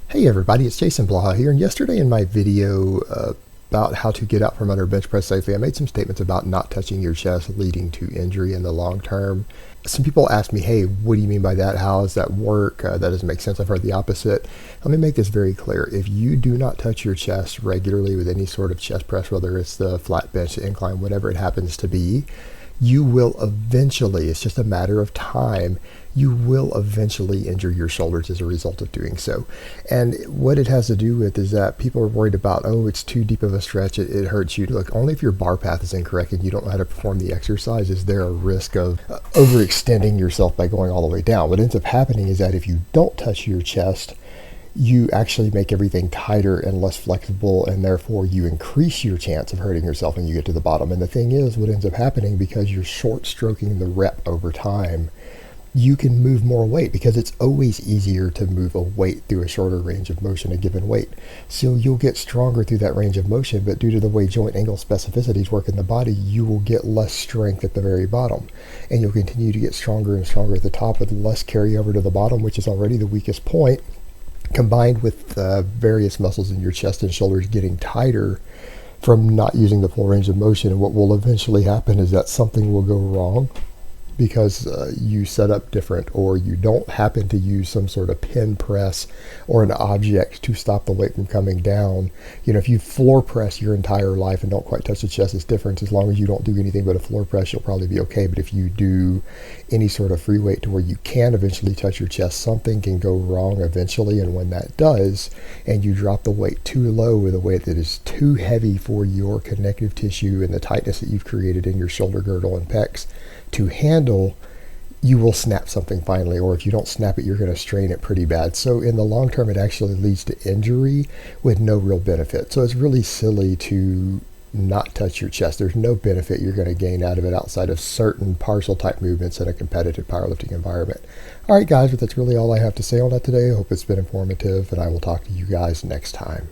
Hey everybody, it's Jason Blaha here, and yesterday in my video about how to get out from under bench press safely, I made some statements about not touching your chest leading to injury in the long term. Some people ask me, hey, what do you mean by that? How does that work? That doesn't make sense. I've heard the opposite. Let me make this very clear. If you do not touch your chest regularly with any sort of chest press, whether it's the flat bench, the incline, whatever it happens to be, you will eventually, it's just a matter of time, you will eventually injure your shoulders as a result of doing so. And what it has to do with is that people are worried about, oh, it's too deep of a stretch, it hurts you. Look, only if your bar path is incorrect and you don't know how to perform the exercise is there a risk of overextending yourself by going all the way down. What ends up happening is that if you don't touch your chest, you actually make everything tighter and less flexible, and therefore you increase your chance of hurting yourself when you get to the bottom. And the thing is, what ends up happening, because you're short stroking the rep over time, you can move more weight, because it's always easier to move a weight through a shorter range of motion, a given weight. So you'll get stronger through that range of motion, but due to the way joint angle specificities work in the body, you will get less strength at the very bottom. And you'll continue to get stronger and stronger at the top with less carryover to the bottom, which is already the weakest point, combined with various muscles in your chest and shoulders getting tighter from not using the full range of motion. And what will eventually happen is that something will go wrong because you set up different, or you don't happen to use some sort of pin press or an object to stop the weight from coming down. You know, if you floor press your entire life and don't quite touch the chest, it's different. As long as you don't do anything but a floor press, you'll probably be okay. But if you do any sort of free weight to where you can eventually touch your chest, something can go wrong eventually. And when that does, and you drop the weight too low with a weight that is too heavy for your connective tissue and the tightness that you've created in your shoulder girdle and pecs to handle, you will snap something finally, or if you don't snap it, you're going to strain it pretty bad. So in the long term, it actually leads to injury with no real benefit. So it's really silly to not touch your chest. There's no benefit you're going to gain out of it outside of certain partial type movements in a competitive powerlifting environment. All right, guys, but that's really all I have to say on that today. I hope it's been informative, and I will talk to you guys next time.